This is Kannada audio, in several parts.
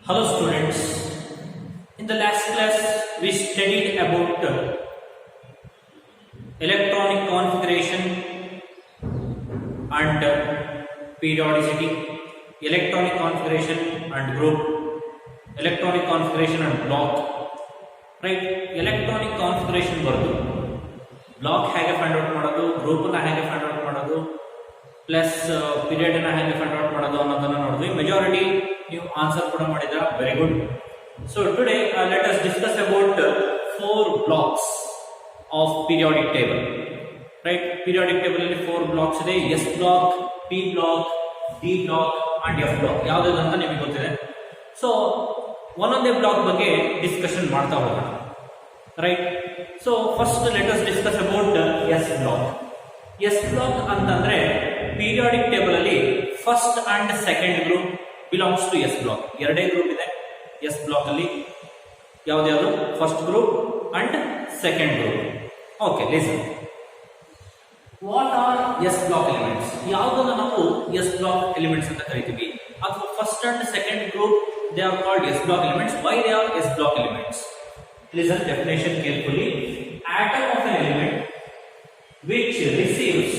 Hello students, in the last class we studied about electronic configuration and periodicity, electronic configuration and group, electronic configuration and block, right? Electronic configuration ಬರೋದು ಬ್ಲಾಕ್ ಹೇಗೆ ಫೈಂಡ್ ಔಟ್ ಮಾಡೋದು, ಗ್ರೂಪ್ನ ಹೇಗೆ ಫೈಂಡ್ ಔಟ್ ಮಾಡೋದು, ಪ್ಲಸ್ ಪೀರಿಯಡ್ನ ಹೇಗೆ ಫೈಂಡ್ ಔಟ್ ಮಾಡೋದು ಅನ್ನೋದನ್ನು ನೋಡಿದ್ವಿ. ಮೆಜಾರಿಟಿ ನೀವು ಆನ್ಸರ್ ಕೂಡ ಮಾಡಿದ್ರ, very good. So today let us discuss about 4 blocks of periodic table. Right, periodic table ಅಲ್ಲಿ 4 ಬ್ಲಾಕ್ಸ್ ಇದೆ. S block, P block, D block and F block. ಯಾವ್ದು ಅಂತ ನಿಮಗೆ ಗೊತ್ತಿದೆ. ಸೊ ಒಂದೊಂದೇ ಬ್ಲಾಕ್ ಬಗ್ಗೆ ಡಿಸ್ಕಷನ್ ಮಾಡ್ತಾ ಹೋಗೋಣ. Right, so first let us discuss about S block. S block ಅಂತಂದ್ರೆ ಪೀರಿಯಾಡಿಕ್ ಟೇಬಲ್ ಅಲ್ಲಿ first and second group belongs to S block. ಎರಡೇ ಗ್ರೂಪ್ ಇದೆ ಎಸ್ ಬ್ಲಾಕ್ ಅಲ್ಲಿ. ಯಾವ್ದು? First group and second group. Okay, listen. What are S block elements? ಯಾವುದನ್ನು ನಾವು ಎಸ್ ಬ್ಲಾಕ್ ಎಲಿಮೆಂಟ್ಸ್ ಅಂತ ಕರಿತೀವಿ, ಅಥವಾ first and second group they are called S block elements. Why they are S block elements? Listen definition carefully. Atom of an element which receives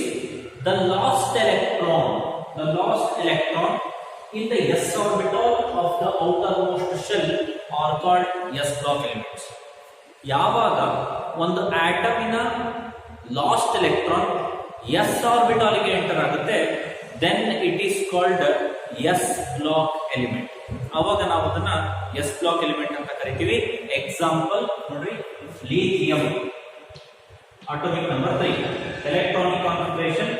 the last electron in the s orbital of the outermost shell are called s block elements. ಯಾವಾಗ ಒಂದು ಆಟಮಿನ ಲಾಸ್ಟ್ ಎಲೆಕ್ಟ್ರಾನ್ s orbital ಗೆ ಎಂಟರ್ ಆಗುತ್ತೆ, then it is called s block element. ಅವಾಗ ನಾವು ಅದನ್ನ ಎಸ್ ಬ್ಲಾಕ್ ಎಲಿಮೆಂಟ್ ಅಂತ ಕರಿತೀವಿ. ಎಕ್ಸಾಂಪಲ್ ನೋಡ್ರಿ, lithium atomic number 3, electronic configuration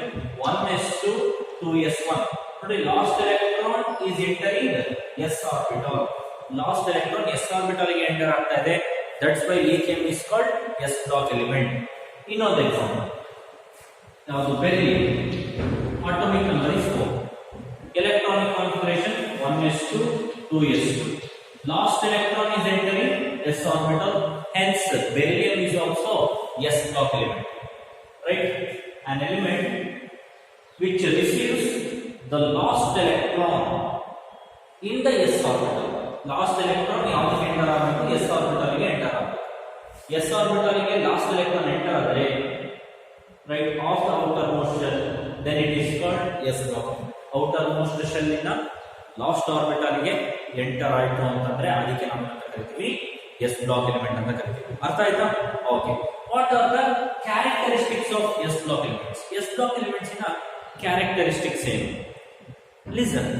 1s2 2s1. ನೋಡಿ, last electron is entering S orbital. Last electron S orbital ಗೆ ಎಂಟರ್ ಆಗ್ತಾ ಇದೆ. That's why lithium is called S block element. ಇನ್ನೊಂದು ಎಕ್ಸಾಂಪಲ್ ಯಾವುದು? Beryllium atomic number is 4, electronic configuration 1s2 2s2. Last electron is entering s orbital, hence beryllium is also s block element. Right, an element which receives the last electron in the s orbital. Last electron ಯಾವ್ದಕ್ಕೆ ಎಂಟರ್ ಆಗಬೇಕು? s orbital ಗೆ ಎಂಟರ್ ಆಗಬೇಕು. s orbital ಗೆ last electron ಎಂಟರ್ ಆದರೆ, right, of the outermost shell, then it is called s block. Outer most shell ಇಂದ ಲಾಸ್ಟ್ ಆರ್ಬಿಟಲ್ ಗೆ ಎಂಟರ್ ಆಯ್ತು ಅಂತಂದ್ರೆ ಅದಕ್ಕೆ ನಾವು ಅಂತ ಕರಿತೀವಿ ಎಸ್ ಬ್ಲಾಕ್ ಎಲಿಮೆಂಟ್ ಅಂತ ಕರಿತೀವಿ. ಅರ್ಥ ಆಯ್ತಾ? Okay. What are the characteristics of S block elements? S block elements ನ ಕ್ಯಾರೆಕ್ಟರಿಸ್ಟಿಕ್ಸ್ ಏನು? Listen.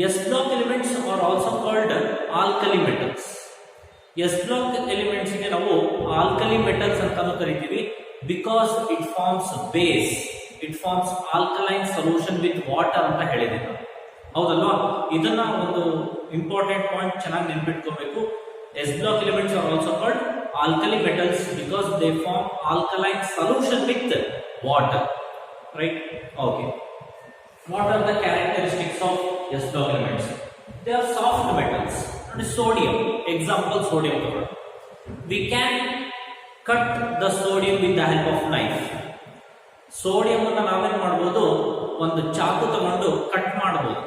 S block elements are also called alkali metals. S block elements ಗೆ ನಾವು ಆಲ್ಕಲಿ ಮೆಟಲ್ಸ್ ಅಂತಾನೂ ಕರಿತೀವಿ, because it forms base, it forms alkaline solution with water ಅಂತ ಹೇಳಿದ್ದೀನಿ. ಹೌದಲ್ವಾ? ಇದನ್ನ ಒಂದು ಇಂಪಾರ್ಟೆಂಟ್ ಪಾಯಿಂಟ್ ಚೆನ್ನಾಗಿ ನೆನ್ಪಿಟ್ಕೋಬೇಕು. S block elements are also called alkali metals because they form alkaline solution with water. Right, okay. What are the characteristics of S block elements? They are soft metals. ನೋಡಿ, ಸೋಡಿಯಂ ಎಕ್ಸಾಂಪಲ್, ಸೋಡಿಯಂ ತಗೊಳ್ಳಿ. We can cut the sodium with the help of knife. Sodium ಅನ್ನ ನಾವೇನ್ ಮಾಡಬಹುದು? ಒಂದು ಚಾಕು ತಗೊಂಡು ಕಟ್ ಮಾಡಬಹುದು.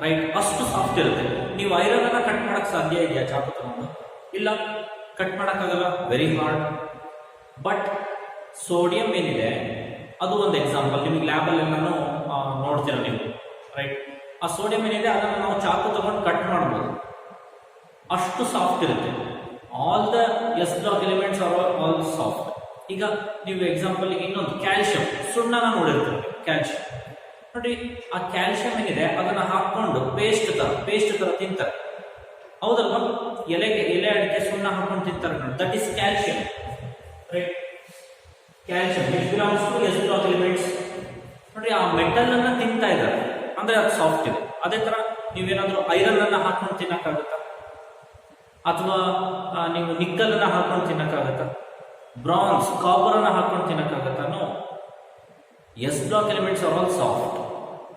ರೈಟ್, ಅಷ್ಟು ಸಾಫ್ಟ್ ಇರುತ್ತೆ. ನೀವು ಐರನ್ ಅನ್ನ ಕಟ್ ಮಾಡಕ್ ಸಾಧ್ಯ ಇದೆಯಾ ಚಾಕು ತಗೊಂಡು? ಇಲ್ಲ, ಕಟ್ ಮಾಡಕ್ಕಾಗಲ್ಲ, ವೆರಿ ಹಾರ್ಡ್. ಬಟ್ ಸೋಡಿಯಂ ಏನಿದೆ ಅದು ಒಂದು ಎಕ್ಸಾಂಪಲ್. ನಿಮ್ಗೆ ಲ್ಯಾಬ್ ಅಲ್ಲಿ ಎಲ್ಲಾನು ನೋಡ್ತೀರ ನೀವು. ರೈಟ್, ಆ ಸೋಡಿಯಂ ಏನಿದೆ ಅದನ್ನ ನಾವು ಚಾಕು ತಗೊಂಡು ಕಟ್ ಮಾಡಬಹುದು, ಅಷ್ಟು ಸಾಫ್ಟ್ ಇರುತ್ತೆ. All the S block elements are all soft. ಈಗ ನೀವು ಎಕ್ಸಾಂಪಲ್ ಇನ್ನೊಂದು ಕ್ಯಾಲ್ಸಿಯಂ, ಸುಣ್ಣನ ನೋಡಿರ್ತೀವಿ. ಕ್ಯಾಲ್ಸಿಯಂ ನೋಡಿ, ಆ ಕ್ಯಾಲ್ಸಿಯಂ ಏನಿದೆ ಅದನ್ನ ಹಾಕೊಂಡು ಪೇಸ್ಟ್ ತರ ತಿಂತಾರೆ. ಹೌದಲ್ವಾ? ಎಲೆ ಅಡಿಕೆ ಸುಣ್ಣ ಹಾಕೊಂಡು ತಿಂತಾರೆ ನೋಡಿ, that is calcium. Right, calcium which belongs to S block elements. ನೋಡಿ, ಆ ಮೆಟಲ್ ಅನ್ನ ತಿಂತಾ ಇದ್ದಾರೆ ಅಂದ್ರೆ ಅದು ಸಾಫ್ಟ್ ಇದೆ. ಅದೇ ತರ ನೀವೇನಾದ್ರೂ ಐರನ್ ಅನ್ನ ಹಾಕೊಂಡು ತಿನ್ನಕ್ಕಾಗತ್ತಾ? ಅಥವಾ ನೀವು ನಿಕ್ಕಲ್ ಅನ್ನ ಹಾಕೊಂಡು ತಿನ್ನಕ್ಕಾಗತ್ತಾ? ಬ್ರಾನ್ಸ್, ಕಾಪರ್ ಅನ್ನ ಹಾಕೊಂಡು ತಿನ್ನಕ್ಕಾಗತ್ತಾ? No. S block elements are all soft.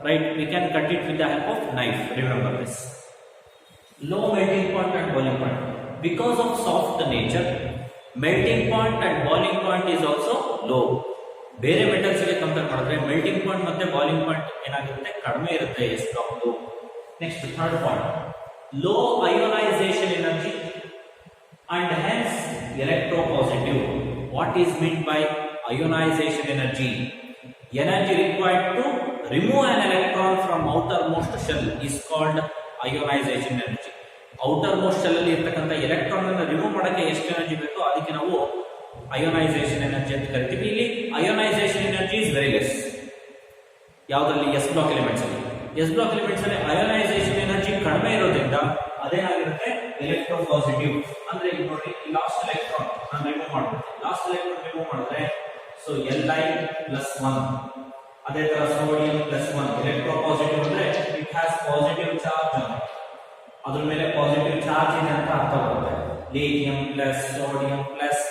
Right, we can cut it with the help of knife. Remember this. Low melting point and boiling point. Because of soft nature, melting point and boiling point is also low. ಬೇರೆ ಮೆಟಲ್ಸ್ ಗೆ ಕಂಪೇರ್ ಮಾಡಿದ್ರೆ ಮೆಲ್ಟಿಂಗ್ ಪಾಯಿಂಟ್ ಮತ್ತೆ ಬಾಯ್ಲಿಂಗ್ ಪಾಯಿಂಟ್ ಏನಾಗಿರುತ್ತೆ? ಕಡಿಮೆ ಇರುತ್ತೆ S block. Next third point, low ionization energy and hence electropositive. What is meant by ionization energy? Energy required to remove an electron from outermost shell is called ionization energy. outermost shell ಅಲ್ಲಿ ಇರತಕ್ಕಂತ ಎಲೆಕ್ಟ್ರಾನ್ ಅನ್ನು ರಿಮೂವ್ ಮಾಡಕ್ಕೆ ಎಷ್ಟು ಎನರ್ಜಿ ಬೇಕೋ ಅದಕ್ಕೆ ನಾವು ಅಯೋನೈಸೇಷನ್ ಎನರ್ಜಿ ಅಂತ ಕರಿತೀವಿ. ಇಲ್ಲಿ ionization energy is very less. ಯಾವುದರಲ್ಲಿ? ಎಸ್ ಬ್ಲಾಕ್ ಎಲಿಮೆಂಟ್ಸ್ ಅಲ್ಲಿ. ಎಸ್ ಬ್ಲಾಕ್ ಎಲಿಮೆಂಟ್ಸ್ ಅಲ್ಲಿ ಅಯೋನೈಸೇಷನ್ ಎನರ್ಜಿ ಕಡಿಮೆ ಇರೋದ್ರಿಂದ ಅದೇನಾಗಿರುತ್ತೆ? ಎಲೆಕ್ಟ್ರೋಪಾಸಿಟಿವ್. ಅಂದ್ರೆ ಈಗ ನೋಡಿ, ಲಾಸ್ಟ್ ಎಲೆಕ್ಟ್ರಾನ್ ನಾನು ರಿಮೂವ್ ಮಾಡ್ತೀನಿ. ಲಾಸ್ಟ್ ಎಲೆಕ್ಟ್ರಾನ್ ರಿಮೂವ್ ಮಾಡಿದ್ರೆ ಸೊ Li+1, ಅದೇ ತರ ಸೋಡಿಯಂ +1. ಎಲೆಕ್ಟ್ರೋಪಾಸಿಟಿವ್ ಅಂದ್ರೆ it has positive charge on it. ಅದ್ರ ಮೇಲೆ ಪಾಸಿಟಿವ್ ಚಾರ್ಜ್ ಇದೆ ಅಂತ ಅರ್ಥ ಬರುತ್ತೆ. Lithium plus, sodium plus,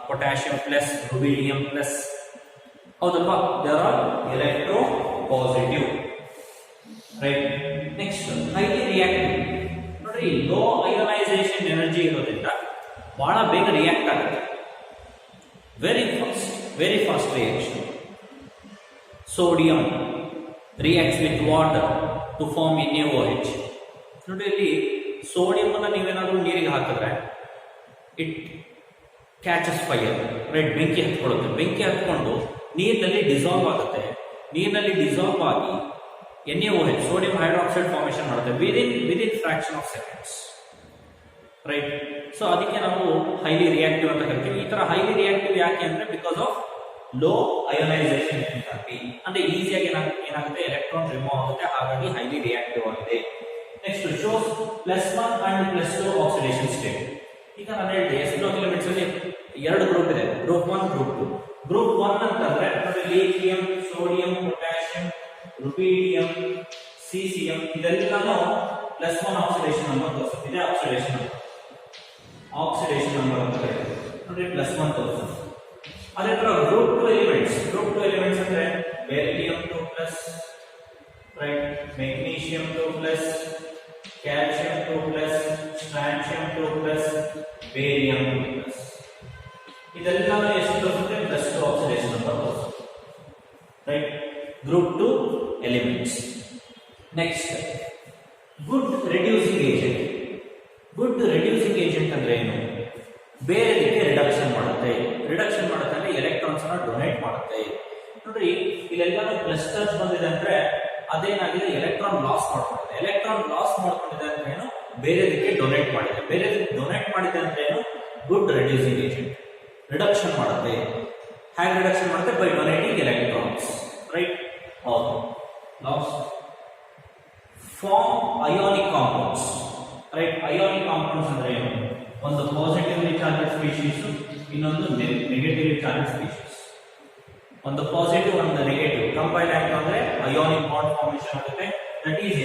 potassium plus, rubidium plus. ಹೌದಲ್ವಾ? There are electro positive. Right. Next highly reactive. ನೋಡ್ರಿ, ಲೋ ಅಯೋನೈಸೇಷನ್ ಎನರ್ಜಿ ಇರೋದ್ರಿಂದ ಬಹಳ ಬೇಗ ರಿಯಾಕ್ಟ್ ಆಗುತ್ತೆ. Very fast reaction. Sodium reacts with water to form NaOH. ನೋಡಿ, ಇಲ್ಲಿ ಸೋಡಿಯಂ ಅನ್ನ ನೀವೇನಾದ್ರೂ ನೀರಿಗೆ ಹಾಕಿದ್ರೆ ಇಟ್ ಕ್ಯಾಚಸ್ ಫೈರ್. ರೈಟ್. ಬೆಂಕಿ ಹತ್ಕೊಳ್ಳುತ್ತೆ. ಬೆಂಕಿ ಹತ್ಕೊಂಡು ನೀರಿನಲ್ಲಿ ಡಿಸಾಲ್ವ್ ಆಗುತ್ತೆ. ನೀರಿನಲ್ಲಿ ಡಿಸಾಲ್ವ್ ಆಗಿ NaOH, ಸೋಡಿಯಂ ಹೈಡ್ರಾಕ್ಸೈಡ್ ಫಾರ್ಮೇಶನ್ ಮಾಡುತ್ತೆ within fraction of seconds. Right. So ಅದಕ್ಕೆ ನಾವು ಹೈಲಿ ರಿಯಾಕ್ಟಿವ್ ಅಂತ ಕರಿತೀವಿ. ಈ ತರ ಹೈಲಿ ರಿಯಾಕ್ಟಿವ್ ಯಾಕೆ ಅಂದ್ರೆ because of low ionisation enthalpy. ಅಂದ್ರೆ ಈಸಿಯಾಗಿ ಏನಾಗುತ್ತೆ? ಎಲೆಕ್ಟ್ರಾನ್ ರಿಮೂವ್ ಆಗುತ್ತೆ. ಹಾಗಾಗಿ ಹೈಲಿ ರಿಯಾಕ್ಟಿವ್ ಆಗಿದೆ. Next shows +1 and +2 oxidation state. ಈಗ ನಾನು ಹೇಳಿದೆ ಎಸ್ ಬ್ಲಾಕ್ ಎಲಿಮೆಂಟ್ಸ್ ಅಲ್ಲಿ ಎರಡು ಗ್ರೂಪ್ ಇದೆ, ಗ್ರೂಪ್ 1, ಗ್ರೂಪ್ 2. ಗ್ರೂಪ್ 1 ಅಂತಂದ್ರೆ ನೋಡಿ, lithium, sodium, potassium, rubidium, caesium ಇದೆಲ್ಲಾನು +1 ಆಕ್ಸಿಡೇಷನ್ ನಂಬರ್ ತೋರಿಸುತ್ತೆ. ಇದೆ ಆಕ್ಸಿಡೇಷನ್ ನಂಬರ್ ಅಂತ ಕರೀತೀವಿ. ನೋಡಿ, +1 ತೋರಿಸುತ್ತೆ. ಅದೇ ತರ ಗ್ರೂಪ್ 2 ಎಲಿಮೆಂಟ್ಸ್ ಅಂದ್ರೆ beryllium 2+, right, magnesium 2+, calcium 2+, ಸ್ಟ್ರಾನ್ಸಿಯಂ 2+, barium 2+. ಇದೆಲ್ಲವೂ ಎಷ್ಟು ತೋರಿಸುತ್ತೆ? +2 ಆಕ್ಸಿಡೇಷನ್ ನಂಬರ್ ತೋರಿಸುತ್ತೆ. Right. Group 2 elements. Next good reducing agent. Good reducing agent ಅಂದ್ರೆ ಏನು? ಬೇರೆದಕ್ಕೆ ರಿಡಕ್ಷನ್ ಮಾಡುತ್ತೆ ಅಂದ್ರೆ ಎಲೆಕ್ಟ್ರಾನ್ಸ್ ಅನ್ನ ಡೊನೇಟ್ ಮಾಡುತ್ತೆ. ನೋಡ್ರಿ, ಇಲ್ಲೆಲ್ಲಾನು ಪ್ಲಸ್ ಚಾರ್ಜ್ ಬಂದಿದೆ ಅಂದ್ರೆ ಅದೇನಾಗಿದೆ? ಎಲೆಕ್ಟ್ರಾನ್ ಲಾಸ್ ಮಾಡ್ಕೊಂಡಿದೆ. ಎಲೆಕ್ಟ್ರಾನ್ ಲಾಸ್ ಮಾಡ್ಕೊಂಡಿದೆ ಅಂದ್ರೆ ಏನು? ಬೇರೆದಕ್ಕೆ ಡೊನೇಟ್ ಮಾಡಿದೆ. ಬೇರೆದಕ್ಕೆ ಡೊನೇಟ್ ಮಾಡಿದೆ ಅಂದ್ರೆ ಏನು? Good reducing agent. ರಿಡಕ್ಷನ್ ಮಾಡುತ್ತೆ. ಹೇಗೆ ರಿಡಕ್ಷನ್ ಮಾಡುತ್ತೆ? By donating electrons. Right. Loss form ionic compounds. Right. Ionic compounds ಅಂದ್ರೆ ಏನು? ಒಂದು ಪಾಸಿಟಿವ್ಲಿ ಚಾರ್ಜ್ ಸ್ಪೀಶೀಸ್, ಇನ್ನೊಂದು ನೆಗೆಟಿವ್ಲಿ ಚಾರ್ಜ್ ಸ್ಪೀಶೀಸ್. ಒಂದು ಪಾಸಿಟಿವ್, ಒಂದು ನೆಗೆಟಿವ್ ಕಂಪೈಲ್ ಆಯ್ತು ಅಂದ್ರೆ ಅಯೋನಿಕ್ ಬಾಂಡ್ ಫಾರ್ಮೇಶನ್ ಆಗುತ್ತೆ. ದಟ್ ಈಸ್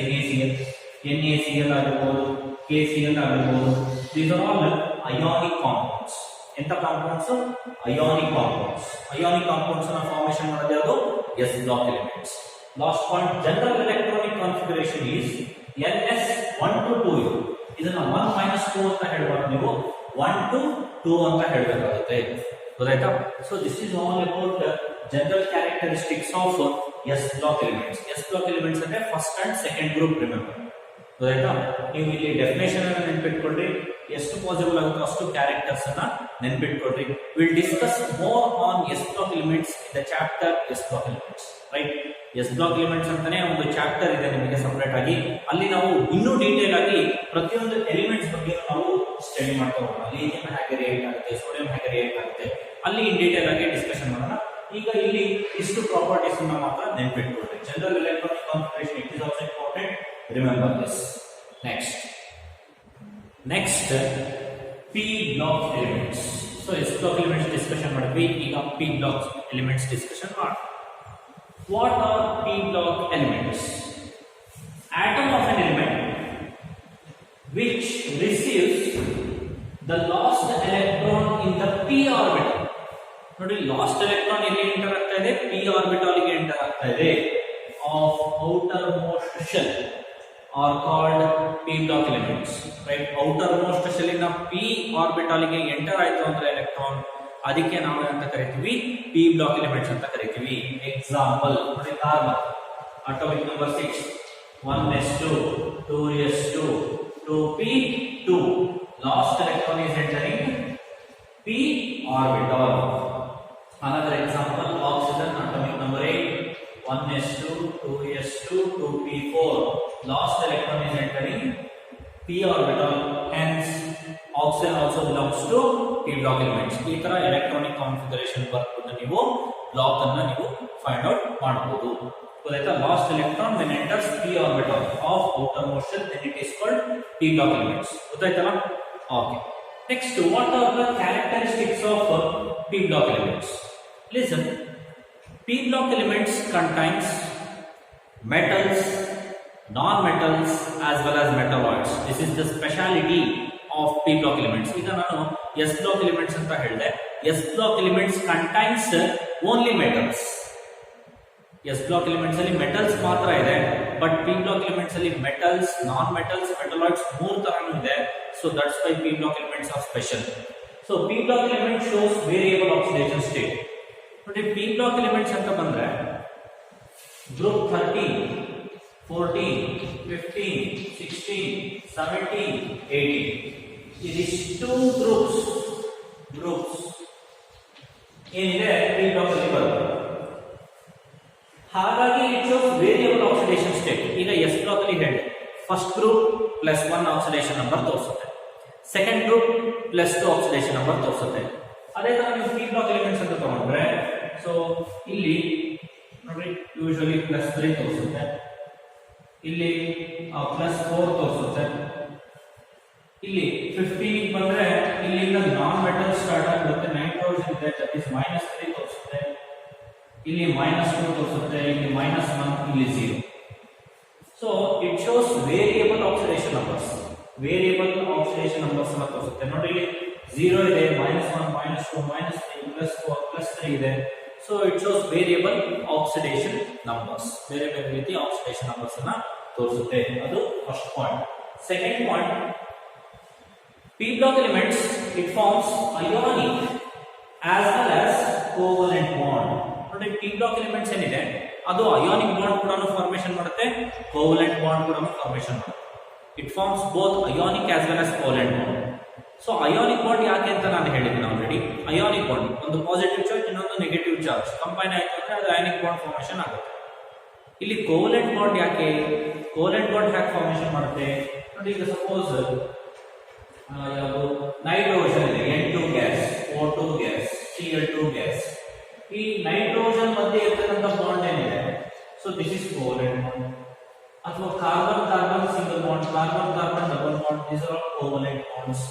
NaCl ಆಗಿರ್ಬೋದು, KCl ಆಗಿರ್ಬೋದು. These are all ionic compounds. ಎಂತ compounds? Ionic compounds. Ionic compounds ನ ಫಾರ್ಮೇಶನ್ ಮಾಡೋದು ಯಾವುದು? S block elements. Last point, general electronic configuration is NS1 to 2. ಇದನ್ನ 1 - 2 ಅಂತ ಹೇಳ್ಬಾರ್ದು, ನೀವು 1 to 2 ಅಂತ ಹೇಳಬೇಕಾಗುತ್ತೆ. ಗೊತ್ತಾಯ್ತಾ? So this is all about general characteristics of S block elements. S block elements ಅಂದ್ರೆ first and second group. Remember. ಗೊತ್ತಾಯ್ತಾ? ನೀವು ಇಲ್ಲಿ ಡೆಫಿನೇಷನ್ ಅನ್ನು ನೆನ್ಪಿಟ್ಕೊಳ್ರಿ. ಎಷ್ಟು ಪಾಸಿಬಲ್ ಆಗುತ್ತೋ ಅಷ್ಟು ಕ್ಯಾರೆಕ್ಟರ್ಸ್ ಅನ್ನ ನೆನ್ಪಿಟ್ಕೊಳ್ರಿ. Will discuss more on S block elements in the chapter S block elements. Right. S block elements ಅಂತಾನೆ ಒಂದು ಚಾಪ್ಟರ್ ಇದೆ ನಿಮಗೆ ಸಪರೇಟ್ ಆಗಿ. ಅಲ್ಲಿ ನಾವು ಇನ್ನೂ ಡೀಟೇಲ್ ಆಗಿ ಪ್ರತಿಯೊಂದು ಎಲಿಮೆಂಟ್ಸ್ ಬಗ್ಗೆ ನಾವು ಸ್ಟಡಿ ಮಾಡ್ತಾ ಹೋಗೋಣ. ಲಿಥಿಯಂ ಹೇಗೆ ರಿಯಾಕ್ಟ್ ಆಗುತ್ತೆ, ಸೋಡಿಯಂ ಹೇಗೆ ರಿಯಾಕ್ಟ್ ಆಗುತ್ತೆ, ಅಲ್ಲಿ ಇನ್ ಡೀಟೇಲ್ ಆಗಿ ಡಿಸ್ಕಷನ್ ಮಾಡೋಣ. ಈಗ ಇಲ್ಲಿ ಇಷ್ಟು ಪ್ರಾಪರ್ಟೀಸ್ ಅನ್ನ ಮಾತ್ರ ನೆನ್ಪಿಟ್ಕೊಳ್ರಿ. General electronic configuration it is also important. Remember this. Next P block elements. So S block elements discussion ಮಾಡಿದ್ವಿ. ಈಗ ಪಿ ಬ್ಲಾಕ್ ಎಲಿಮೆಂಟ್ಸ್ ಡಿಸ್ಕಷನ್ ಮಾಡೋಣ. What are p block elements? Atom of an element which receives the lost electron in the p orbital. ನೋಡಿ, ಲಾಸ್ಟ್ ಎಲೆಕ್ಟ್ರಾನ್ ಎಲ್ಲಿ ಎಂಟರ್ ಆಗ್ತಾ ಇದೆ? p orbital ಗೆ ಎಂಟರ್ ಆಗ್ತಾ ಇದೆ. of outermost shell are called p block elements. Right. outermost shell in p orbital ಗೆ ಎಂಟರ್ ಆಯ್ತು ಅಂದ್ರೆ ಎಲೆಕ್ಟ್ರಾನ್, ಅದಕ್ಕೆ ನಾವು ಅಂತ ಕರಿತೀವಿ? ಪಿ ಬ್ಲಾಕ್ ಎಲಿಮೆಂಟ್ಸ್ ಅಂತ ಕರಿತೀವಿ. ಎಕ್ಸಾಂಪಲ್ ನೋಡಿ, carbon atomic number 6, 1s2, 2s2, electron is entering p orbital, hence oxygen also belongs to p block elements. ಈ ತರ electronic configuration ಬರ್ಕೊಂಡು ನೀವು ಬ್ಲಾಕ್ ಅನ್ನು ನೀವು ಫೈಂಡ್ ಔಟ್ ಮಾಡಬಹುದು. ಗೊತ್ತಾಯ್ತಾ? Last electron when enters p orbital of outermost shell, then it is called p block elements. ಗೊತ್ತಾಯ್ತಲ್ಲ? Okay. Next, what are the characteristics of p block elements? Listen, p block elements contains metals, non-metals as well as metalloids. This is the speciality of p block elements. ಈಗ ನಾನು s block elements ಅಂತ ಹೇಳಿದೆ. s block elements contains only metals. s block elements ಅಲ್ಲಿ metals ಮಾತ್ರ ಇದೆ, but p block elements ಅಲ್ಲಿ metals, non-metals, metalloids ಮೂರು ತರನೂ ಇದೆ. So that's why p block elements are special. So p block element shows variable oxidation state. ನೋಡಿ p block elements ಅಂತ ಬಂದ್ರೆ group 13, 14, 15, 16, 17, 18. ಇದಿಷ್ಟು ಗ್ರೂಪ್ಸ್ ಏನಿದೆ p block ಅಲ್ಲಿ ಬರುತ್ತೆ. ಹಾಗಾಗಿ it shows variable oxidation state. ಈಗ s ಬ್ಲಾಕ್ ಅಲ್ಲಿ ಹೇಳಿ ಫಸ್ಟ್ ಗ್ರೂಪ್ +1 ಆಕ್ಸಿಡೇಷನ್ ನಂಬರ್ ತೋರಿಸುತ್ತೆ, ಸೆಕೆಂಡ್ ಗ್ರೂಪ್ +2 ಆಕ್ಸಿಡೇಷನ್ ನಂಬರ್ ತೋರಿಸುತ್ತೆ. ಅದೇ ತರ ನೀವು p ಬ್ಲಾಕ್ ಎಲಿಮೆಂಟ್ಸ್ ಅಂತ ತಗೊಂಡ್ರೆ, ಸೊ ಇಲ್ಲಿ ನೋಡಿ ಯೂಶುವಲಿ +3 ತೋರಿಸುತ್ತೆ, ಇಲ್ಲಿ +4 ತೋರಿಸುತ್ತೆ, ಇಲ್ಲಿ 15 ಬಂದ್ರೆ ಇಲ್ಲಿಂದ ನಾನ್ ಮೆಟಲ್ ಸ್ಟಾರ್ಟ್ ಆಗುತ್ತೆ, ನೈಟ್ರೋಜನ್ ಇದೆ ದಟ್ ಇಸ್ -3 ತೋರಿಸುತ್ತೆ, ಇಲ್ಲಿ -2 ತೋರಿಸುತ್ತೆ, ಇಲ್ಲಿ -1, ಇಲ್ಲಿ 0. So it shows variable oxidation numbers. Variable oxidation numbers ಅನ್ನು ತೋರಿಸುತ್ತೆ. ನೋಡಿ ಇಲ್ಲಿ 0 ಇದೆ, -1, -2, -3, +4, +3 ಇದೆ. So it shows variable oxidation numbers. ಬೇರೆ ಬೇರೆ ರೀತಿ ಆಕ್ಸಿಡೇಷನ್ ನಂಬರ್ಸ್ ಅನ್ನ ತೋರಿಸುತ್ತೆ. ಅದು first point. Second point, p block elements it forms ionic as well as covalent bond. ನೋಡಿ p block elements ಏನಿದೆ ಅದು ionic bond ಕೂಡ ಫಾರ್ಮೇಷನ್ ಮಾಡುತ್ತೆ, covalent bond ಕೂಡ ಫಾರ್ಮೇಷನ್ ಮಾಡುತ್ತೆ. It forms both ionic as well as covalent bond. So ionic bond ಯಾಕೆ ಅಂತ ನಾನು ಹೇಳಿದ್ದೀನಿ ಆಲ್ರೆಡಿ. ionic bond ಒಂದು ಪಾಸಿಟಿವ್ ಚಾರ್ಜ್ ಇನ್ನೊಂದು ನೆಗೆಟಿವ್ ಚಾರ್ಜ್ ಕಂಬೈನ್ ಆಯ್ತು ಅಂದ್ರೆ ಅದು ionic bond ಫಾರ್ಮೇಷನ್ ಆಗುತ್ತೆ. ಇಲ್ಲಿ covalent bond ಯಾಕೆ, covalent bond ಹೇಗೆ ಫಾರ್ಮೇಷನ್ ಮಾಡುತ್ತೆ ನೋಡಿ. ಈಗ ಸಪೋಸ್ ಯಾವುದು ನೈಟ್ರೋಜನ್ ಇದೆ, N2 gas, O2 gas, Cl2 gas. ಈ ನೈಟ್ರೋಜನ್ ಮಧ್ಯೆ ಇರ್ತಕ್ಕಂಥ ಬಾಂಡ್ ಏನಿದೆ, so this is covalent bond. ಅಥವಾ carbon carbon single bond, carbon carbon double bond, these are covalent bonds,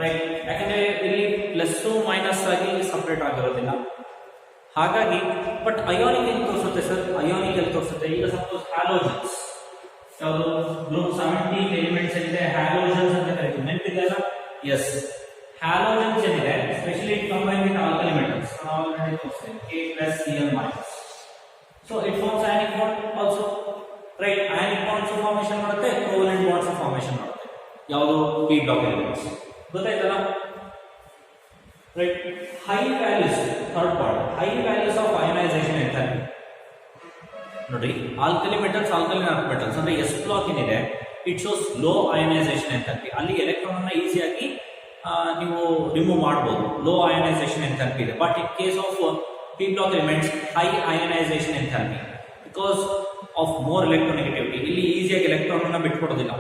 right. ಯಾಕಂದ್ರೆ ಇಲ್ಲಿ ಪ್ಲಸ್ ಮೈನಸ್ ಆಗಿ ಸಪರೇಟ್ ಆಗಿರೋದಿಲ್ಲ. ಹಾಗಾಗಿ ಬಟ್ ಅಯೋನಿಕ್ ಎಲ್ಲಿ ತೋರಿಸುತ್ತೆ ಸರ್, ಅಯೋನಿಕ್ ಎಲ್ಲಿ ತೋರಿಸುತ್ತೆ. ಈಗ ಸಪೋಸ್ ಹ್ಯಾಲೋಜನ್ಸ್, ಯಾವುದು ಗ್ರೂಪ್ 17 ಎಲಿಮೆಂಟ್ಸ್ ಏನಿದೆ ಹ್ಯಾಲೋಜನ್ಸ್ ಅಂತ ಕರೀತೀವಿ, ನೆನಪಿದೆಯಲ್ಲ? ಎಸ್, ಹ್ಯಾಲೋಜನ್ಸ್ ಏನಿದೆ specially it combine with alkali metals. ನಾವು ಆಲ್ರೆಡಿ ತೋರಿಸಿದ್ದೇವೆ K+Cl-. So it forms ionic bond also, right. Ionic bonds formation ಮಾಡುತ್ತೆ, ಕೋವಲೆಂಟ್ ಬಾಂಡ್ಸ್ ಫಾರ್ಮೇಷನ್ ಮಾಡುತ್ತೆ. ಯಾವುದು p ಬ್ಲಾಕ್ ಎಲಿಮೆಂಟ್ಸ್. ಗೊತ್ತಾಯ್ತಲ್ಲ? Right. High values, third part, high values of ionization enthalpy. ನೋಡಿ alkali metals, alkali earth metals ಅಂದ್ರೆ s ಬ್ಲಾಕ್ ಏನಿದೆ it shows low ionization enthalpy. ಅಲ್ಲಿ ಎಲೆಕ್ಟ್ರಾನ್ ಅನ್ನ ಈಸಿಯಾಗಿ ನೀವು ರಿಮೂವ್ ಮಾಡಬಹುದು, ಲೋ ಅಯನೈಸೇಷನ್ ಎಂಥಾಲ್ಪಿ ಇದೆ. But in case of p block elements high ionization enthalpy because of more electronegativity. ಇಲ್ಲಿ ಈಸಿಯಾಗಿ ಎಲೆಕ್ಟ್ರಾನ್ ಅನ್ನ ಬಿಟ್ಕೊಡೋದಿಲ್ಲ,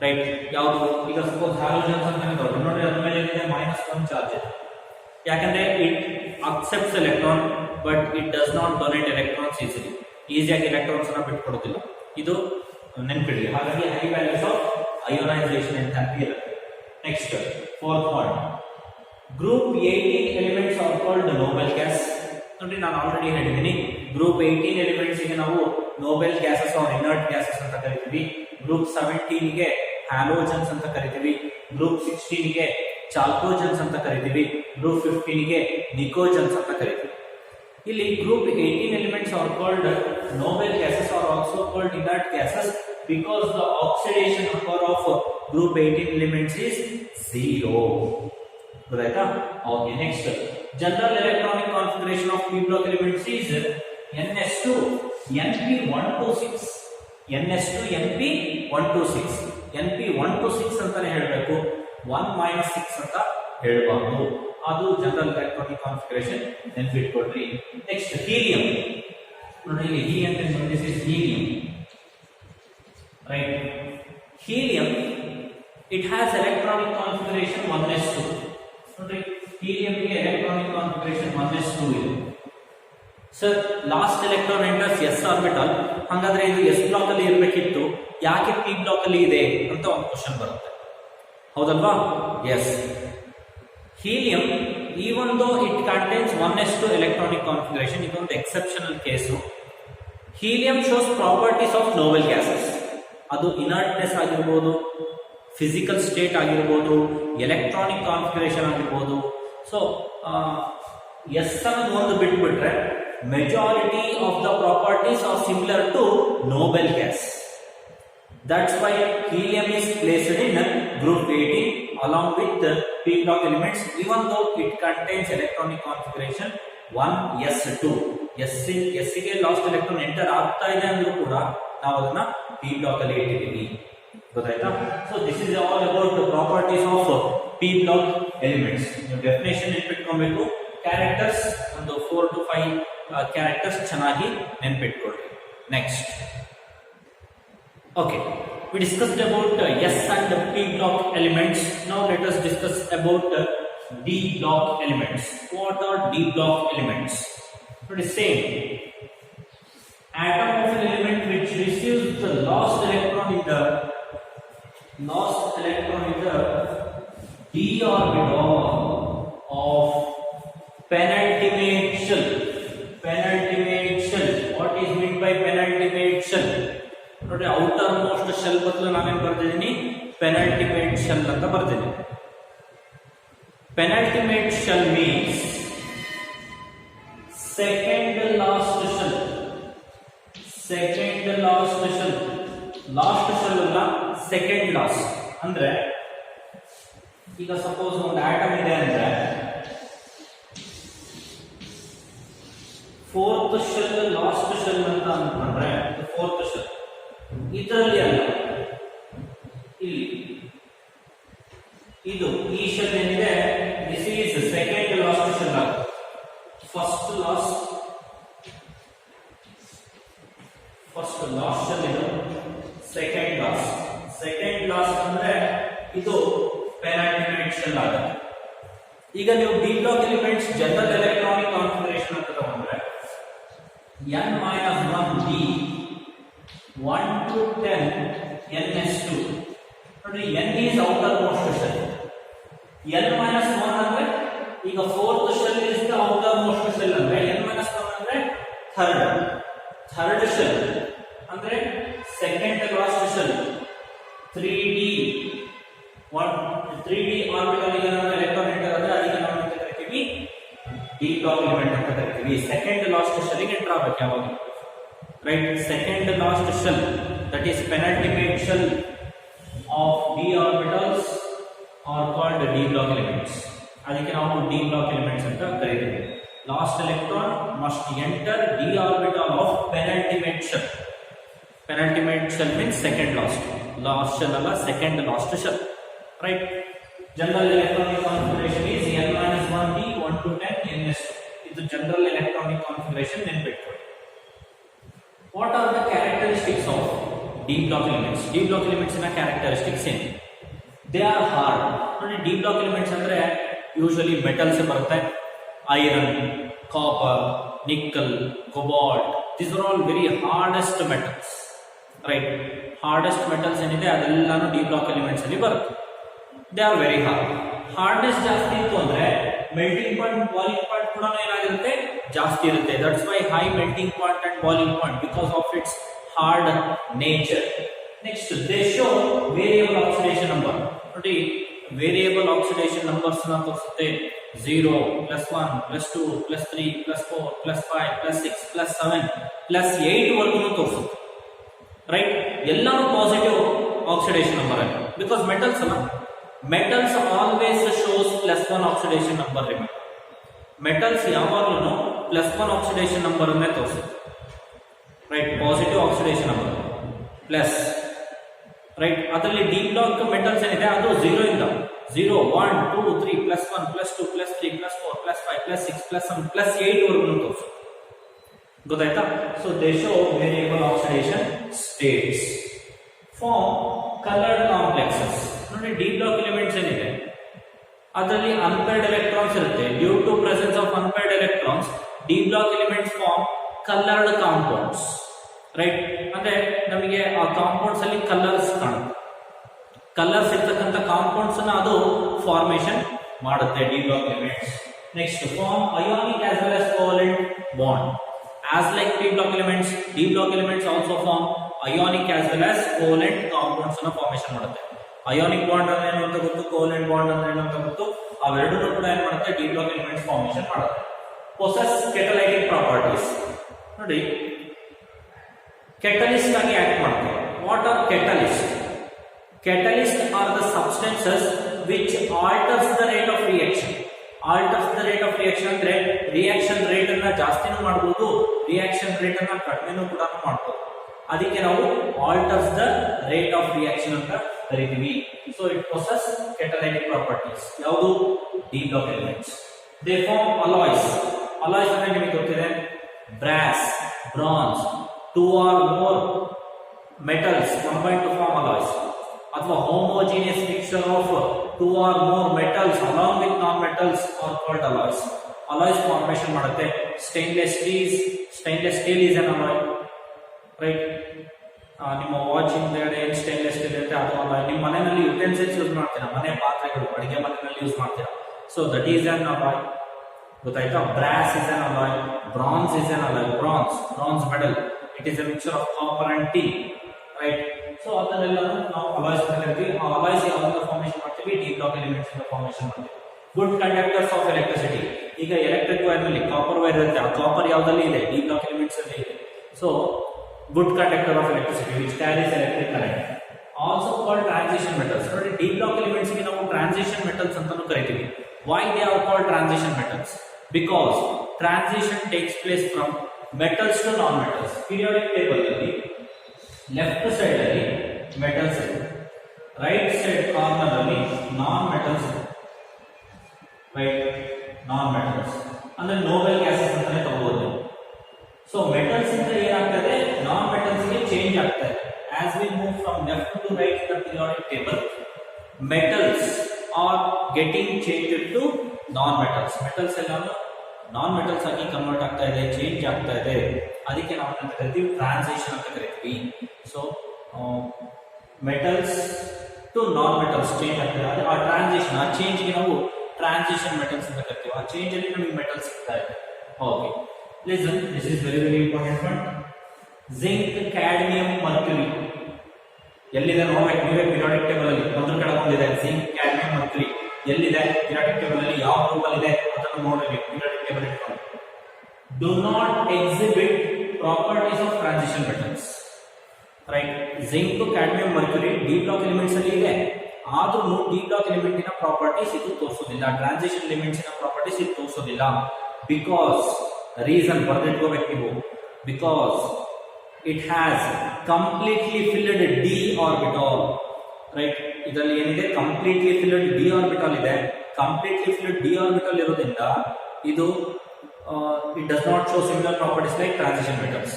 ರೈಟ್. ಯಾವುದು ಈಗ ಸಪೋಸ್ ಹ್ಯಾಲೋಜನ್ಸ್ ಅಂತ ನೋಡಿ, ಅದ್ರ ಮೇಲೆ ಏನಿದೆ -1 ಚಾರ್ಜ್ ಇದೆ. ಯಾಕಂದ್ರೆ it accepts electron but it does not donate electrons easily. ಈಸಿಯಾಗಿ ಎಲೆಕ್ಟ್ರಾನ್ಸ್ ಅನ್ನ ಬಿಟ್ಕೊಡೋದಿಲ್ಲ, ಇದು ನೆನಪಿಡಿ. ಹಾಗಾಗಿ high values of ionization enthalpy ಇರುತ್ತೆ. Next fourth point, group 18 elements are called noble gas. ನೋಡಿ ನಾನು ಆಲ್ರೆಡಿ ಹೇಳಿದ್ದೀನಿ, ಗ್ರೂಪ್ 18 ಎಲಿಮೆಂಟ್ಸ್ ಗೆ ನಾವು noble gases or inert gases ಅಂತ ಕರಿತೀವಿ. ಗ್ರೂಪ್ 17 ಗೆ ಹ್ಯಾಲೋಜನ್ಸ್ ಅಂತ ಕರಿತೀವಿ, ಗ್ರೂಪ್ 16 ಗೆ ಚಾಲ್ಕೋಜನ್ಸ್ ಅಂತ ಕರಿತೀವಿ, ಗ್ರೂಪ್ 15 ಗೆ ನಿಕೋಜನ್ಸ್ ಅಂತ ಕರಿತೀವಿ. ಇಲ್ಲಿ group 18 elements are called Nobel gases R also called inert gases because the oxidation number of group 18 elements is 0. ಗೊತ್ತಾಯ್ತಾ? Okay. Next, general electronic configuration of p block elements is ns2 np126, ns2 np126. np126 ಅಂತಾನೆ ಹೇಳಬೇಕು, 1 - 6 ಅಂತ ಹೇಳಬಾರ್ದು. ಅದು ಜನರಲ್ ಎಲೆಕ್ಟ್ರಾನಿಕ್ ಕಾನ್ಫಿಗರೇಷನ್, ನೆನಪಿಟ್ಕೊಳ್ರಿ. Next, helium. ನೋಡಿ ಇಲ್ಲಿ ಹಿ ಅಂತ this is helium. right? Helium, it has electronic configuration 1s2. ನೋಡ್ರಿ, helium ಗೆ electronic configuration 1s2 ಇದೆ. Sir, last electron enters S orbital, ಹಾಗಾದ್ರೆ ಇದು ಎಸ್ ಬ್ಲಾಕ್ ಅಲ್ಲಿ ಇರಬೇಕಿತ್ತು, ಯಾಕೆ ಪಿ ಬ್ಲಾಕ್ ಅಲ್ಲಿ ಇದೆ ಅಂತ ಒಂದು ಕ್ವಶನ್ ಬರುತ್ತೆ, ಹೌದಲ್ವಾ? Yes, helium even though it contains 1s2 electronic configuration, ಇದೊಂದು exceptional case. Helium shows properties of noble gases, ಅದು ಇನರ್ಟ್ನೆಸ್ ಆಗಿರ್ಬೋದು, ಫಿಸಿಕಲ್ ಸ್ಟೇಟ್ ಆಗಿರ್ಬೋದು, ಎಲೆಕ್ಟ್ರಾನಿಕ್ ಕಾನ್ಫಿಗರೇಷನ್ ಆಗಿರ್ಬೋದು. ಸೊ ಎಸ್ ಅನ್ನೋದು ಒಂದು ಬಿಟ್ಬಿಟ್ರೆ majority of the properties are similar to noble gas. That's why helium is placed in group 18 along with the p block elements, even though it contains electronic configuration 1s2. S ಗೆ ಲಾಸ್ಟ್ ಎಲೆಕ್ಟ್ರಾನ್ ಎಂಟರ್ ಆಗ್ತಾ ಇದೆ ಅಂದ್ರೂ ಕೂಡ ನಾವು ಅದನ್ನ p ಬ್ಲಾಕ್ ಅಲ್ಲಿ ಇಟ್ಟಿದ್ದೀವಿ, ಗೊತ್ತಾಯ್ತಾ? So this is all about the properties of p block elements. ನೀವು ಡೆಫಿನೇಷನ್ ನೆನ್ಪಿಟ್ಕೊಬೇಕು, ಕ್ಯಾರೆಕ್ಟರ್ಸ್ ಒಂದು 4 to 5 ಕ್ಯಾರೆಕ್ಟರ್ಸ್ ಚೆನ್ನಾಗಿ ನೆನ್ಪಿಟ್ಕೊಳ್ಳಿ. Next, okay, we discussed about S and P block elements. Now let us discuss about D block elements. What are D block elements? It is same. Atom of an element which receives the lost electron in the d orbital of penultimate shell. Penultimate shell. What is meant by penultimate shell? ನೋಡಿ, ಔಟರ್ ಮೋಸ್ಟ್ ಶೆಲ್ ಬದಲು ನಾನೇನು ಬರ್ತಿದ್ದೀನಿ, ಪೆನಲ್ಟಿಮೇಟ್ ಶೆಲ್ ಅಂತ ಬರ್ತಿದ್ದೀನಿ. Penultimate shell means second last shell. Second last shell, last shell ಅಲ್ಲ, ಸೆಕೆಂಡ್ ಲಾಸ್ಟ್. ಅಂದ್ರೆ ಈಗ ಸಪೋಸ್ ಒಂದು ಆಟಮ್ ಇದೆ ಅಂದ್ರೆ ಫೋರ್ತ್ ಶೆಲ್ ಲಾಸ್ಟ್ ಶೆಲ್ ಅಂತ ಅನ್ಕೊಂಡ್ರೆ ಫೋರ್ತ್ ಶೆಲ್ ಇದರಲ್ಲಿ ಅಲ್ಲ, ಇಲ್ಲಿ ಇದು ಈ ಶೆಲ್ ಏನಿದೆ, this is second last shell. First last shell ಇದು ಸೆಕೆಂಡ್ ಲಾಸ್ಟ್ ಅಂದ್ರೆ ಇದು ಪೆನಲ್ಟಿಮೇಟ್ ಶೆಲ್ ಆಗುತ್ತೆ. ಈಗ ನೀವು D block elements general electronic configuration ಅಂತ ತಗೊಂಡ್ರೆ n-1d 1 to 10 ns2. ನೋಡಿ, n is outer most shell, n-1 ಅಂದ್ರೆ ಈಗ fourth shell is the outer most shell ಅಂದ್ರೆ n-1 ಅಂದ್ರೆ third shell ಅಂದ್ರೆ second last shell. 3d orbital ಗೆ ನಾವು ಎಲೆಕ್ಟ್ರಾನ್ ಎಂಟರ್ ಆದ್ರೆ ಅದಕ್ಕೆ ನಾವು ಅಂತ ಕರಿತೀವಿ d block element ಅಂತ ಕರಿತೀವಿ. ಸೆಕೆಂಡ್ ಲಾಸ್ಟ್ ಶೆಲ್ ಗೆ ಎಂಟರ್ ಆಗಬೇಕು ಯಾವಾಗ, right? Second last shell, that is penultimate shell of d orbitals are called d block elements. ಅದಕ್ಕೆ ನಾವು d block elements ಅಂತ ಕರೀತೀವಿ. Last electron must enter d orbital of penultimate shell. Penultimate shell means second last shell ಅಲ್ಲ, second last shell, right? General electronic configuration is n-1d 1 to 10 ns2. ಇದು general electronic configuration ನೆನಪಿಟ್ಕೊಳ್ಳಿ. What are the characteristics of D block elements? D block elements ನ characteristics ಏನು? They are hard. ನೋಡಿ, D block elements ಅಂದ್ರೆ ಯೂಶುವಲಿ ಮೆಟಲ್ಸ್ ಬರುತ್ತೆ, iron, copper, nickel, cobalt. These are all very hardest metals, right? Hardest metals ಏನಿದೆ ಅದೆಲ್ಲಾನು D block elements ಅಲ್ಲಿ ಬರುತ್ತೆ. They are very hard. Hardness ಜಾಸ್ತಿ ಇತ್ತು ಅಂದ್ರೆ melting point, boiling point ಕೂಡ ಏನಾಗಿರುತ್ತೆ, ಜಾಸ್ತಿ ಇರುತ್ತೆ. That's why high melting point and boiling point because of its hard nature. Next, they show variable oxidation number. ನೋಡಿ, variable oxidation numbers ನ ತೋರಿಸುತ್ತೆ. 0, +1, +2, +3, +4, +5, +6, +7, +8 ವರೆಗೂ ತೋರಿಸುತ್ತೆ, ರೈಟ್? ಎಲ್ಲಾನು ಪಾಸಿಟಿವ್ ಆಕ್ಸಿಡೇಷನ್ ನಂಬರ್ ಆಗಿದೆ, ಬಿಕಾಸ್ ಮೆಟಲ್ಸ್ ಅಲ್ಲ. Metals always shows +1 oxidation number. Metals ಯಾವಾಗಲೂ +1 ಆಕ್ಸಿಡೇಷನ್ ನಂಬರ್ ಅನ್ನೇ ತೋರಿಸುತ್ತೆ, right? Positive oxidation number plus, right? ಅದರಲ್ಲಿ ಡಿ ಬ್ಲಾಕ್ ಮೆಟಲ್ಸ್ ಏನಿದೆ ಅದು 0 ಇಂದ 0, 1, 2, 3, +1, +2, +3, +4, +5, +6, +7, +8 ವರೆಗೂ ತೋರಿಸುತ್ತೆ, ಗೊತ್ತಾಯ್ತಾ? So they show variable oxidation states. Form coloured complexes. ನೋಡಿ ಡಿ ಬ್ಲಾಕ್ ಎಲಿಮೆಂಟ್ಸ್ ಏನಿದೆ ಅದರಲ್ಲಿ ಅನ್ಪೇರ್ಡ್ ಎಲೆಕ್ಟ್ರಾನ್ಸ್ ಇರುತ್ತೆ. Due to presence of unpaired electrons D block elements form coloured compounds. Right, ಅಂದ್ರೆ ನಮಗೆ ಆ ಕಾಂಪೌಂಡ್ಸ್ ಅಲ್ಲಿ ಕಲರ್ಸ್ ಕಾಣುತ್ತೆ. ಕಲರ್ಸ್ ಇರ್ತಕ್ಕಂಥ ಕಾಂಪೌಂಡ್ಸ್ ಅನ್ನ ಅದು ಫಾರ್ಮೇಶನ್ ಮಾಡುತ್ತೆ D block elements. Next form ionic as well as covalent bond. As like p block elements, d block elements also form ionic as well as covalent compounds ಅನ್ನು ಫಾರ್ಮೇಶನ್ ಮಾಡುತ್ತೆ. ಅಯಾನಿಕ್ ಬಾಂಡ್ ಅಂದ್ರೆ ಏನು ಅಂತ ಗೊತ್ತು, ಕೋವೆಲೆಂಟ್ ಬಾಂಡ್ ಅಂದ್ರೆ ಏನು ಅಂತ ಗೊತ್ತು. ಅವೆರಡನ್ನೂ ಕೂಡ ಏನು ಮಾಡುತ್ತೆ, ಡಿ ಬ್ಲಾಕ್ ಎಲಿಮೆಂಟ್ಸ್ ಫಾರ್ಮೇಶನ್ ಮಾಡುತ್ತೆ. Possess catalytic properties. ನೋಡಿ ಕೆಟಲಿಸ್ಟ್ ಆಗಿ ಆಕ್ಟ್ ಮಾಡುತ್ತೆ. What are catalyst? Catalyst are the substances which alters the rate of reaction. Alters the rate of reaction ಅಂದ್ರೆ ರಿಯಾಕ್ಷನ್ ರೇಟ್ ಅನ್ನ ಜಾಸ್ತಿನೂ ಮಾಡಬಹುದು, ರಿಯಾಕ್ಷನ್ ರೇಟ್ ಅನ್ನ ಕಡಿಮೆನೂ ಕೂಡ ಮಾಡಬಹುದು. ಅದಕ್ಕೆ ನಾವು alters the rate of reaction ಅಂತ ಕರಿತೀವಿ. So it possess catalytic properties. ಯಾವುದು? D block elements. They form alloys. Alloys ಅಂದ್ರೆ ನಿಮಗೆ ಗೊತ್ತಿದೆ, brass, bronze, 2 or more metals combined to form alloys. ಅಥವಾ homogeneous mixture of 2 or more metals along with non-metals are called alloys. Alloys formation ಮಾಡುತ್ತೆ. Stainless steel is an alloy, right? ನಿಮ್ಮ ವಾಚ್ ಹಿಂದೆ ಏನು ಸ್ಟೇನ್ಲೆಸ್ ಸ್ಟೀಲ್ ಇರುತ್ತೆ ಅದು alloy. ನಿಮ್ಮ ಮನೆಯಲ್ಲಿ ಯುಟೆನ್ಸಿಲ್ಸ್ ಯೂಸ್ ಮಾಡ್ತೀರಾ, ಮನೆ ಪಾತ್ರೆಗಳು ಅಡಿಗೆ ಮನೆಯಲ್ಲಿ ಯೂಸ್ ಮಾಡ್ತೀರಾ, so that is an alloy. ಗೊತ್ತಾಯ್ತಾ? Brass is an alloy, bronze is an alloy. Bronze metal, it is a mixture of copper and tin, right? So ಅದನ್ನೆಲ್ಲ ನಾವು ಅಲಾಯ್ಸ್ ಅಂತ ಕರಿತೀವಿ. ಆ ಅಲಾಯ್ಸ್ ಯಾವಾಗ ಫಾರ್ಮೇಶನ್ ಮಾಡ್ತೀವಿ? ಡಿ ಬ್ಲಾಕ್ ಎಲಿಮೆಂಟ್ಸ್ ಇಂದ ಫಾರ್ಮೇಶನ್ ಮಾಡ್ತೀವಿ. Good conductors of electricity. ಈಗ ಎಲೆಕ್ಟ್ರಿಕ್ ವೈರ್ ನಲ್ಲಿ ಕಾಪರ್ ವೈರ್ ಇರುತ್ತೆ, ಆ ಕಾಪರ್ ಯಾವ್ದಲ್ಲಿ ಇದೆ? ಡಿ ಬ್ಲಾಕ್ ಎಲಿಮೆಂಟ್ಸ್ ಅಲ್ಲಿ ಇದೆ. So good conductor of electricity which carries electric current. Also called transition metals. ನೋಡಿ ಡಿ ಬ್ಲಾಕ್ ಎಲಿಮೆಂಟ್ಸ್ ಗೆ ನಾವು ಟ್ರಾನ್ಸಿಷನ್ ಮೆಟಲ್ಸ್ ಅಂತಾನೂ ಕರಿತೀವಿ. Why they are called transition metals? Because transition takes place from metals to non metals. Periodic table ಅಲ್ಲಿ ಲೆಫ್ಟ್ ಸೈಡ್ ಅಲ್ಲಿ ಮೆಟಲ್ಸ್ ಇದೆ, ರೈಟ್ ಸೈಡ್ ಕಾರ್ನರ್ ಅಲ್ಲಿ ನಾನ್ ಮೆಟಲ್ಸ್ ಇದೆ. ರೈಟ್, ನಾನ್ ಮೆಟಲ್ಸ್ ಅಂದ್ರೆ ನೋಬೆಲ್ ಗ್ಯಾಸಸ್ ಅಂತಾನೆ ತಗೋಬಹುದು. ಸೊ ಮೆಟಲ್ಸ್ ಇಂದ ಏನಾಗ್ತದೆ, ನಾನ್ ಮೆಟಲ್ಸ್ ಗೆ ಚೇಂಜ್ ಆಗ್ತಾ ಇದೆ. As we move from left to right in the periodic table, metals are getting change to non metals. Metals ಎಲ್ಲಾನು ನಾನ್ ಮೆಟಲ್ಸ್ ಆಗಿ ಕನ್ವರ್ಟ್ ಆಗ್ತಾ ಇದೆ, ಚೇಂಜ್ ಆಗ್ತಾ ಇದೆ. ಅದಕ್ಕೆ ನಾವು ಅಂತ ಕರಿತೀವಿ ಟ್ರಾನ್ಸಿಷನ್ ಅಂತ ಕರಿತೀವಿ. So metals to non metals change ಆಗ್ತದೆ. ಆ ಟ್ರಾನ್ಸಿಷನ್, ಆ ಚೇಂಜ್ ಗೆ ನಾವು ಟ್ರಾನ್ಸಿಷನ್ ಮೆಟಲ್ಸ್ ಅಂತ ಕರಿತೀವಿ. ಆ ಚೇಂಜ್ ಅಲ್ಲಿ ನಮಗೆ ಮೆಟಲ್ಸ್ ಸಿಗ್ತಾ ಇದೆ. Okay, listen, this is very very important one. Zinc, cadmium, Mercury ಎಲ್ಲಿದೆ ನೋಡ್ಬೇಕು ನೀವೇ ಪೀರಿಯಾಡಿಕ್ ಟೇಬಲ್ ಅಲ್ಲಿ. ಒಂದು ಕಡೆ ಬಂದಿದೆ ಜಿಂಕ್, ಕ್ಯಾಡ್ಮಿಯಂ, ಮರ್ಕ್ಯುರಿ ಎಲ್ಲಿದೆ ಪೀರಿಯಾಡಿಕ್ ಟೇಬಲ್ ಅಲ್ಲಿ, ಯಾವ ಗ್ರೂಪ್ ಅಲ್ಲಿ ಇದೆ ಅದನ್ನು ನೋಡಬೇಕು. ಪೀರಿಯಾಡಿಕ್ ಟೇಬಲ್ ಇಟ್ಕೊಂಡು do not exhibit properties of transition metals. Right, zinc, cadmium, mercury D block elements ಅಲ್ಲಿ ಇದೆ. ಆದ್ರೂ ಡಿ ಬ್ಲಾಕ್ ಎಲಿಮೆಂಟಿನ ಪ್ರಾಪರ್ಟೀಸ್ ಇದು ತೋರಿಸೋದಿಲ್ಲ, ಟ್ರಾನ್ಸಿಷನ್ ಎಲಿಮೆಂಟ್ಸ್ ನ ಪ್ರಾಪರ್ಟೀಸ್ ಇದು ತೋರಿಸೋದಿಲ್ಲ. ಬಿಕಾಸ್ ರೀಸನ್ ಬರ್ದಿಟ್ಕೋಬೇಕು ನೀವು. Because it has completely filled D orbital. Right, ಇದರಲ್ಲಿ ಏನಿದೆ, ಕಂಪ್ಲೀಟ್ಲಿ ಫಿಲ್ಡ್ ಡಿ ಆರ್ಬಿಟಾಲ್ ಇದೆ. ಕಂಪ್ಲೀಟ್ಲಿ ಫಿಲ್ಡ್ ಡಿ ಆರ್ಬಿಟಾಲ್ ಇರೋದ್ರಿಂದ ಇದು it does not show similar properties like transition metals.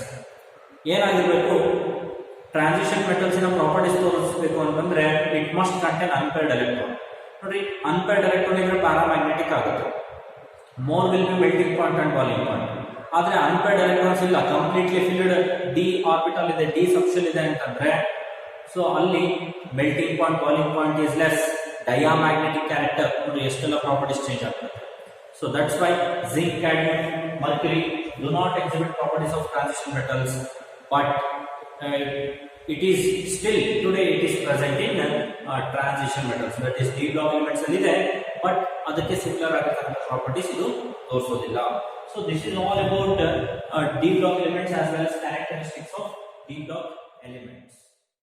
ಏನಾಗಿರಬೇಕು, ಟ್ರಾನ್ಸಿಷನ್ ಮೆಟಲ್ಸ್ ನ ಪ್ರಾಪರ್ಟೀಸ್ ತೋರಿಸಬೇಕು ಅಂತಂದ್ರೆ it must contain unpaired electron. ನೋಡಿ, ಅನ್ಪೇರ್ಡ್ ಎಲೆಕ್ಟ್ರಾನ್ ಇದ್ರೆ ಪ್ಯಾರಾಮ್ಯಾಗ್ನೆಟಿಕ್ ಆಗುತ್ತೆ. More will be melting point and boiling point. ಆದ್ರೆ ಅನ್ಪೇರ್ಡ್ ಎಲೆಕ್ಟ್ರಾನ್ಸ್ ಇಲ್ಲ, ಕಂಪ್ಲೀಟ್ಲಿ ಫಿಲ್ಡ್ ಡಿ ಆರ್ಬಿಟಲ್ ಇದೆ, ಡಿ ಸಬ್ಶೆಲ್ ಇದೆ ಅಂತಂದ್ರೆ ಸೊ ಅಲ್ಲಿ melting point, boiling point is less, diamagnetic character. ನೋಡಿ ಎಷ್ಟೆಲ್ಲ ಪ್ರಾಪರ್ಟೀಸ್ ಚೇಂಜ್ ಆಗ್ತದೆ. So that's why zinc, cadmium, mercury do not exhibit properties of transition metals, but it is still today it is present in transition metals, that is d block elements ಅಲ್ಲಿ ಇದೆ, but ಅದಕ್ಕೆ ಸಿಮಿಲರ್ ಆಗಿರತಕ್ಕಂತ ಪ್ರಾಪರ್ಟೀಸ್ ಇದು ತೋರಿಸೋದಿಲ್ಲ. So this is all about d block elements as well as characteristics of d block elements.